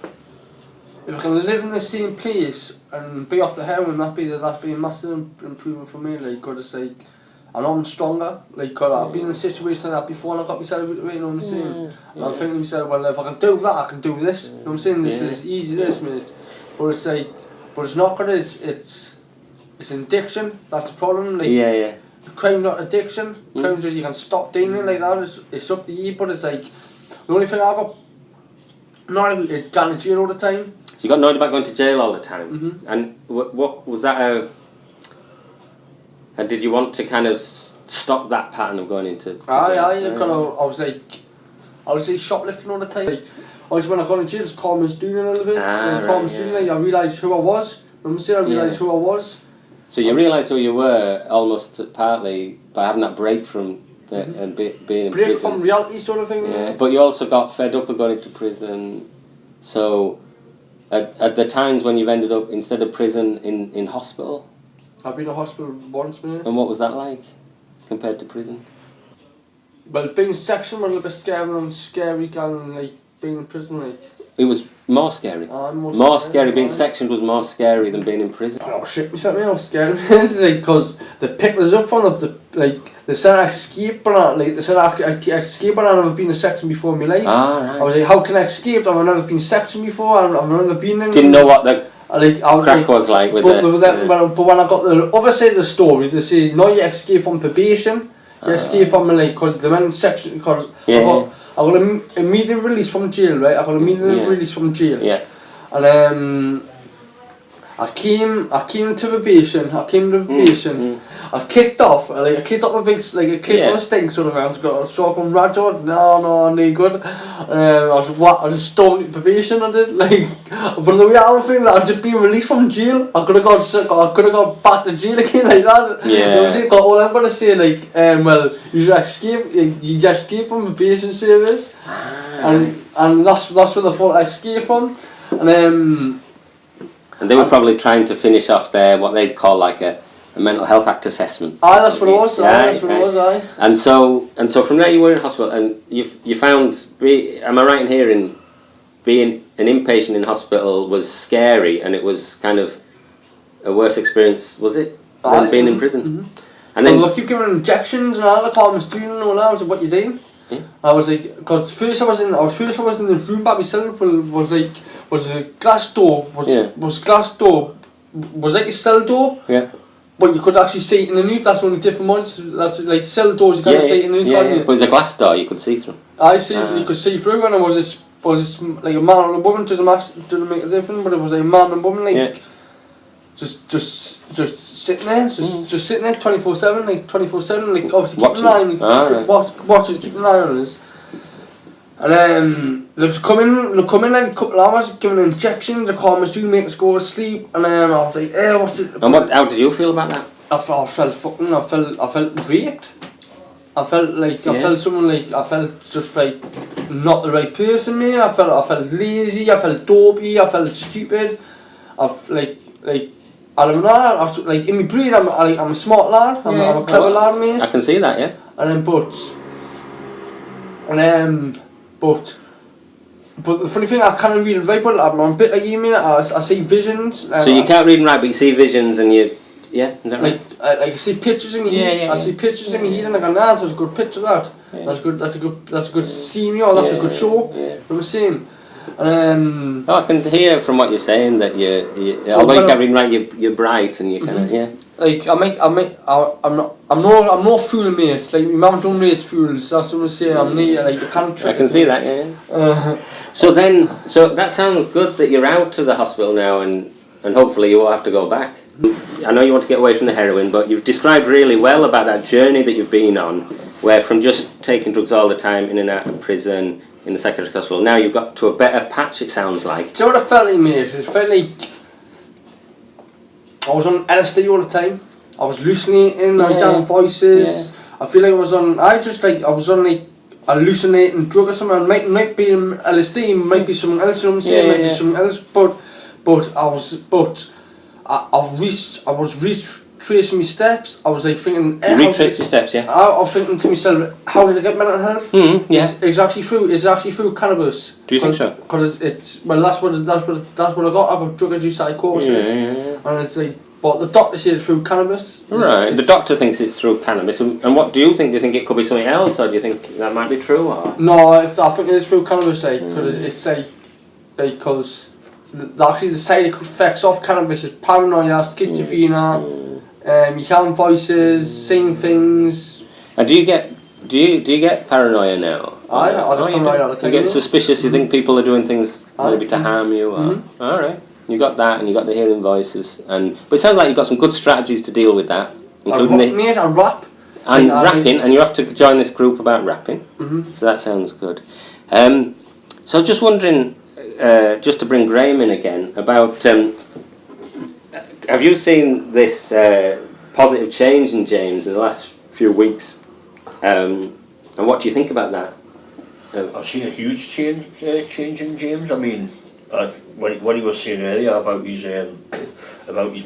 I can live in the same place and be off the heroin, that'd be a massive improvement for me. Like, cause it's like, I know I'm stronger. Like, cause I've been in a situation like that before, and I got myself out of the way. You know what I'm saying? And I'm thinking to myself, well, if I can do that, I can do this. You know what I'm saying? This is easy, this minute. But it's like, it's not good. It's an addiction. That's the problem. Like, crime's not addiction. Crime's just you can stop doing it like that. It's up to you. But it's like, the only thing I got annoyed about is going to jail all the time. So you got annoyed about going to jail all the time? And what was that and did you want to kind of stop that pattern of going into jail? I was like shoplifting all the time. Like, when I got in jail, just calm as doing a little bit. I realised who I was. You know what I'm saying? I realised who I was. So you realised who you were almost partly by having that break from and being in prison. Break from reality sort of thing. Yeah, but you also got fed up with going into prison. So at the times when you've ended up, instead of prison, in hospital? I've been in hospital once, mate. And what was that like compared to prison? Well, being in section was a bit scary than like being in prison. Like, it was more scary. More scary. Being sectioned was more scary than being in prison. I shit myself, man. I was scared, because they picked us up from they said I escaped, but they said I escaped, but I've never been in section before in my life. Right. I was like, how can I escape? I've never been sectioned before. I've never been in. Didn't know what the crack was like with but when I got the other side of the story, they say, no, you escape from probation. You escape from cause the men section, because I got a immediate release from jail, right? I got a immediate release from jail. Yeah. And I came to probation. I kicked off a big a kick on a stink sort of. I was talking Rajot. No, good. I just stormed probation. I did but the way I was feeling, I've just been released from jail. I could have gone back to jail again like that. Yeah. All I'm gonna say well, you just escaped from probation service, and that's where the full escape from, And they were probably trying to finish off their what they'd call like a mental health act assessment. Aye, that's what it was. Aye. And so from there you were in hospital, and you found. Am I right in hearing being an inpatient in hospital was scary, and it was kind of a worse experience, was it, than being in prison? Mm-hmm. And then they keep giving injections and all the calm student and all that. I was like, what you doing? Yeah. I was like, because first I was in this room by myself. Was a glass door. Was glass door. Was like a cell door. Yeah. But you could actually see it underneath. That's only different ones. That's like cell doors. You can't see it underneath. Yeah. But it was a glass door you could see through. I see. You could see through, and it was this like a man and a woman. Didn't make a difference, but it was a man and a woman just sitting there, just sitting there 24/7, like 24/7, like obviously keeping an eye, watching, keeping an eye on us. And they'd come in every couple of hours, giving injections, they call us, make us go to sleep, and then I was like, what's it? And how did you feel about that? I felt raped. I felt someone I felt just like not the right person, man. I felt lazy, I felt dopey, I felt stupid. I don't know, like in my brain I'm a smart lad, I'm a clever lad, mate. I can see that, yeah. And then but the funny thing, I can't read and write, but I'm a bit like you, mate. I see visions. So you can't read and write, but you see visions, and is that right? I see pictures in my head. I see pictures in my head, and I go, nah, that's a good picture. That. Yeah. That's a good scene, or that's a good show. Yeah. What I'm saying. And I can hear from what you're saying that although you can't read and write, you're bright, and you kind of Like I'm no fool, mate. Like my mum don't raise fools. That's what I'm saying. I'm not like you can't trick. I can see that, yeah. So that sounds good that you're out of the hospital now, and hopefully you won't have to go back. I know you want to get away from the heroin, but you've described really well about that journey that you've been on, where from just taking drugs all the time in and out of prison, in the psychiatric hospital, now you've got to a better patch, it sounds like. Do you know what I felt like, mate? It felt like I was on LSD all the time. I was hallucinating, I was having voices. I feel like I was on like hallucinating drug or something. It might be LSD, might be something else, you know what I'm saying? Might be something else, but I was retracing my steps. I was like thinking. You retraced your steps, yeah. I was thinking to myself, how did I get mental health? It's actually through cannabis. Do you think so? Because that's what I got. I got drug-induced psychosis, and it's like, but the doctor said it's through cannabis. Right. The doctor thinks it's through cannabis, and what do you think? Do you think it could be something else, or do you think that might be true? Or? No, I think it's through cannabis, because it's because. Actually, the side effects of cannabis is paranoia, schizophrenia, you hearing voices, seeing things. And do you get paranoia now? I get paranoia all the time. You get suspicious. You think people are doing things maybe to harm you. Or, all right, you got that, and you got the hearing voices, but it sounds like you've got some good strategies to deal with that, including I rap. And rapping, and you have to join this group about rapping. So that sounds good. So just wondering. Just to bring Graham in again, about have you seen this positive change in James in the last few weeks, and what do you think about that? I've seen a huge change in James. I mean, what he was saying earlier about his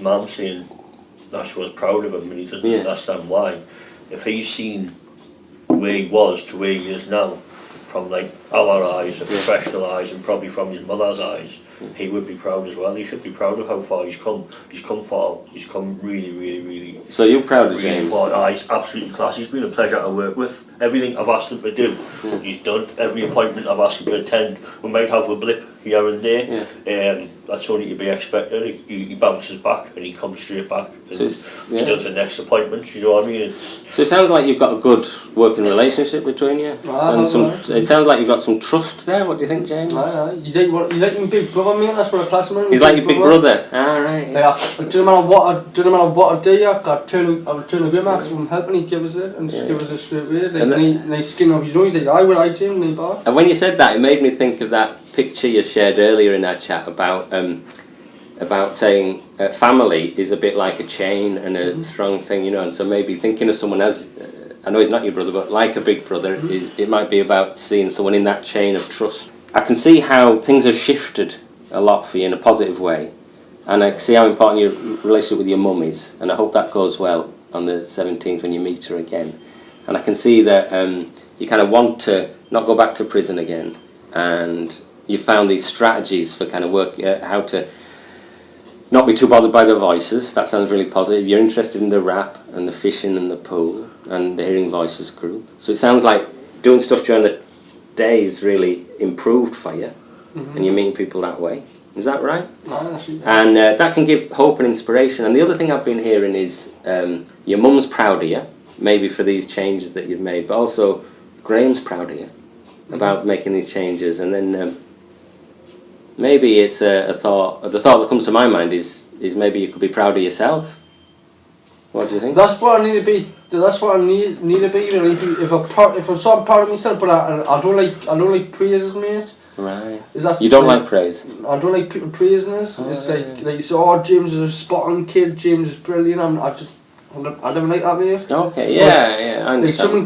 mum saying that she was proud of him, and he doesn't understand why. If he's seen where he was to where he is now, from like our eyes, and professional eyes, and probably from his mother's eyes, he would be proud as well. He should be proud of how far he's come. He's come far. He's come really, really, really. So you're proud of James? Far. He's absolutely class. He's been a pleasure to work with. Everything I've asked him to do, he's done. Every appointment I've asked him to attend, we might have a blip here and there. That's only to be expected. He bounces back and he comes straight back. And he does the next appointment. You know what I mean? So it sounds like you've got a good working relationship between you. It sounds like you've got some trust there. What do you think, James? Aye. He's like my big brother, mate. That's what I class him in. He's like your big brother. Ah, right. Like, doesn't matter what I do, I would turn away, Max, from helping. He'd give us it and just give us it straight away. Like, and he's skin off his nose. He's like, I would, I Jim, and he back. And when you said that, it made me think of that picture you shared earlier in our chat about saying family is a bit like a chain and a strong thing, you know. And so maybe thinking of someone as I know he's not your brother, but like a big brother, it might be about seeing someone in that chain of trust. I can see how things have shifted a lot for you in a positive way, and I can see how important your relationship with your mum is, and I hope that goes well on the 17th when you meet her again. And I can see that you kind of want to not go back to prison again, and you found these strategies for kind of work how to not be too bothered by the voices. That sounds really positive. You're interested in the rap and the fishing and the pool and the Hearing Voices group. So it sounds like doing stuff during the days really improved for you, and you're meeting people that way. Is that right? And that can give hope and inspiration. And the other thing I've been hearing is your mum's proud of you, maybe for these changes that you've made, but also Graham's proud of you about making these changes. And then maybe it's a thought. The thought that comes to my mind is maybe you could be proud of yourself. What do you think? That's what I need to be. That's what I need to be. Really. If I'm so proud of myself, but I don't like praises, mate. Right. Is that you don't like praise? I don't like people praising us. It's like say, oh, James is a spot on kid. James is brilliant. I don't like that, mate. Okay. Yeah. I understand. Like something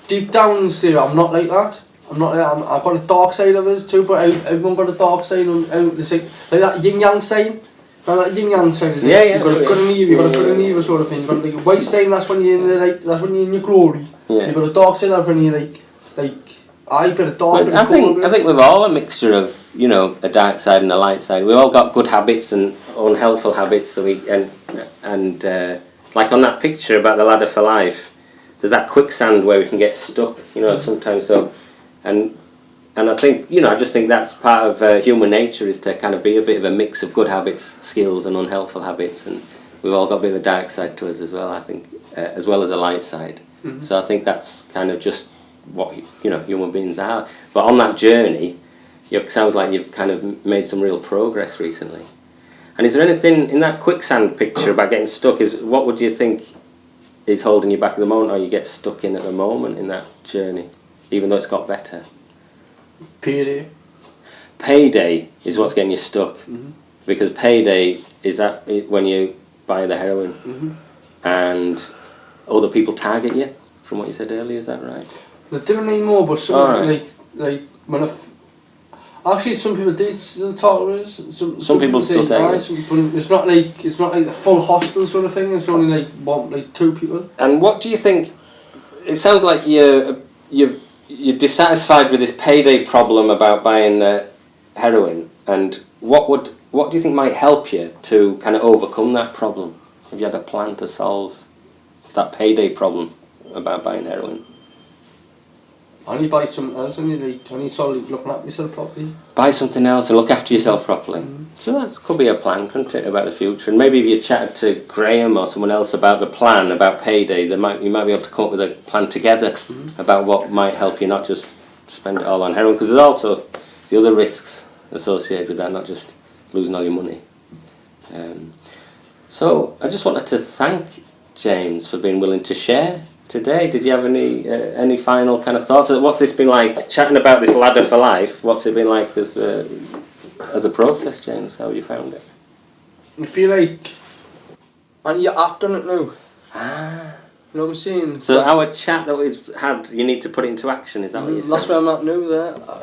deep down inside, I'm not like that. I've got a dark side of us too, but everyone got a dark side. It's like that yin yang sign. That yin yang sign is like, you've got a good and evil, you've got a good and evil sort of thing. But like a white sign, that's when you're in that's when you're in your glory. Yeah. You've got a dark side, that's when you're like I put a dark. I think we've all a mixture of, you know, a dark side and a light side. We've all got good habits and unhelpful habits that we and like on that picture about the ladder for life, there's that quicksand where we can get stuck, you know, sometimes. So and I think, you know, I just think that's part of human nature, is to kind of be a bit of a mix of good habits, skills, and unhelpful habits. And we've all got a bit of a dark side to us as well, I think, as well as a light side. So I think that's kind of just what, you know, human beings are. But on that journey, it sounds like you've kind of made some real progress recently. And is there anything in that quicksand picture about getting stuck? What would you think is holding you back at the moment, or you get stuck in at the moment in that journey, even though it's got better? Payday. Payday is what's getting you stuck, because payday is that when you buy the heroin and other people target you, from what you said earlier. Is that right? They don't anymore, but some like when actually some people do still talk to us. Some people still take it. But it's not like the full hostel sort of thing. It's only like 2 people. And what do you think? It sounds like you're dissatisfied with this payday problem about buying the heroin. And what do you think might help you to kind of overcome that problem? Have you had a plan to solve that payday problem about buying heroin? I need to buy something else. I need to start looking at myself properly. Buy something else and look after yourself properly. So that could be a plan, couldn't it, about the future? And maybe if you chatted to Graham or someone else about the plan about payday, you might be able to come up with a plan together about what might help you not just spend it all on heroin, because there's also the other risks associated with that, not just losing all your money. So I just wanted to thank James for being willing to share today. Did you have any final kind of thoughts? What's this been like, chatting about this ladder for life? What's it been like as a process, James? How have you found it? I feel like I need to act on it now. You know what I'm saying? So our chat that we've had, you need to put it into action. Is that what you're saying? That's where I'm at now. I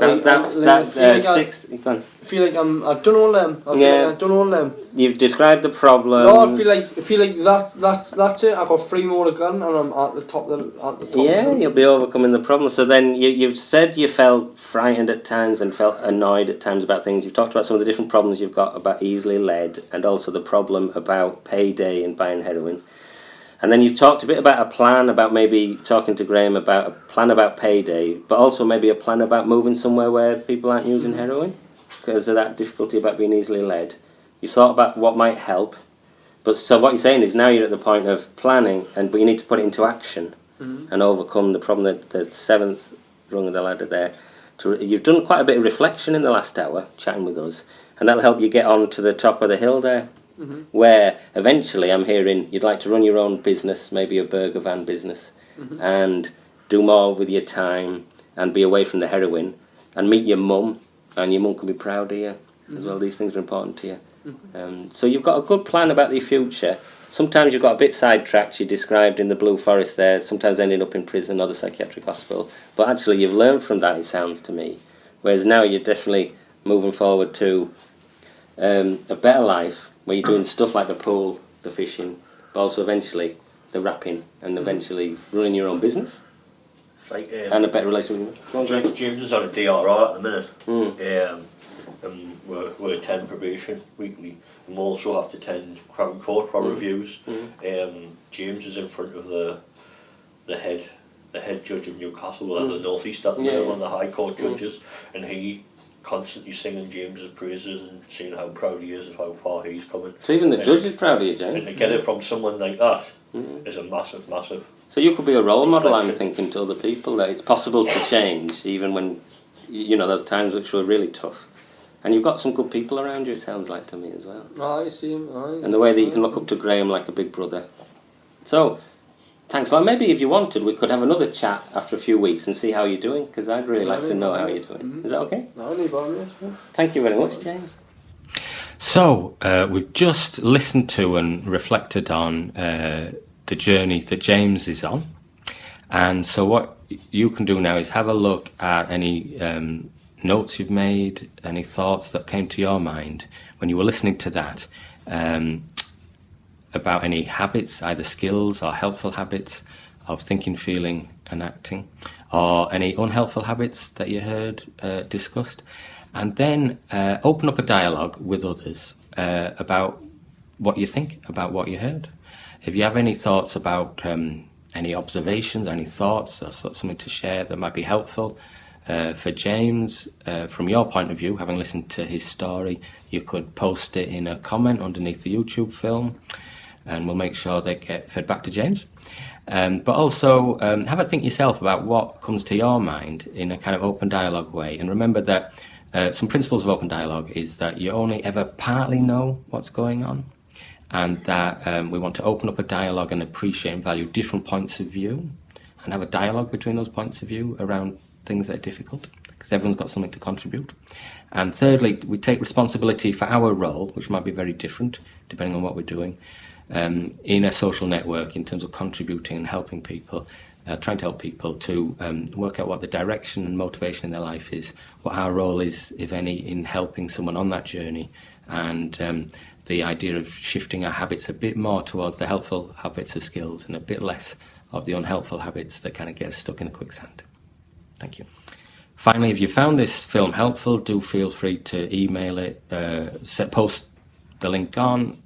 feel like I've done all them. I've done all them. You've described the problem. No, I feel like that's it. I've got 3 more to go, and I'm at the top. Yeah, you'll be overcoming the problem. So then you've said you felt frightened at times and felt annoyed at times about things. You've talked about some of the different problems you've got about easily led, and also the problem about payday and buying heroin. And then you've talked a bit about a plan, about maybe talking to Graham about a plan about payday, but also maybe a plan about moving somewhere where people aren't using heroin because of that difficulty about being easily led. You thought about what might help, but so what you're saying is now you're at the point of planning, but you need to put it into action and overcome the problem, the 7th rung of the ladder there. You've done quite a bit of reflection in the last hour, chatting with us, and that'll help you get on to the top of the hill there, where eventually I'm hearing you'd like to run your own business, maybe a burger van business, and do more with your time and be away from the heroin and meet your mum, and your mum can be proud of you as well. These things are important to you. So you've got a good plan about your future. Sometimes you've got a bit sidetracked, you described in the Blue Forest there, sometimes ending up in prison or the psychiatric hospital. But actually you've learned from that, it sounds to me. Whereas now you're definitely moving forward to a better life where you're doing stuff like the pool, the fishing, but also eventually the rapping and eventually running your own business. Like, and a better relationship with you. James is on a DRI at the minute. And we're attend probation weekly. And we also have to attend Crown Court for reviews. James is in front of the head judge of Newcastle, the North East at the minute, one of the High Court judges, and he constantly singing James's praises and saying how proud he is of how far he's coming. So even the judge is proud of you, James. And to get it from someone like that is a massive. So you could be a role model, I'm thinking, to other people, that it's possible to change, even when, those times which were really tough. And you've got some good people around you, it sounds like to me as well. I see him. And the way that you can look up to Graham like a big brother. So, thanks a lot. Maybe if you wanted, we could have another chat after a few weeks and see how you're doing, because I'd really like to know how you're doing. Is that okay? Thank you very much, James. So, we've just listened to and reflected on the journey that James is on. And so what you can do now is have a look at any notes you've made, any thoughts that came to your mind when you were listening to that, about any habits, either skills or helpful habits of thinking, feeling and acting, or any unhelpful habits that you heard discussed. And then open up a dialogue with others about what you think, about what you heard. If you have any thoughts about any observations, any thoughts, or something to share that might be helpful for James, from your point of view, having listened to his story, you could post it in a comment underneath the YouTube film, and we'll make sure they get fed back to James. But also have a think yourself about what comes to your mind in a kind of open dialogue way. And remember that some principles of open dialogue is that you only ever partly know what's going on, and that we want to open up a dialogue and appreciate and value different points of view and have a dialogue between those points of view around things that are difficult, because everyone's got something to contribute. And thirdly, we take responsibility for our role, which might be very different depending on what we're doing, in a social network in terms of contributing and helping people, trying to help people to work out what the direction and motivation in their life is, what our role is, if any, in helping someone on that journey, and the idea of shifting our habits a bit more towards the helpful habits of skills and a bit less of the unhelpful habits that kind of get us stuck in a quicksand. Thank you. Finally, if you found this film helpful, do feel free to email it, post the link on.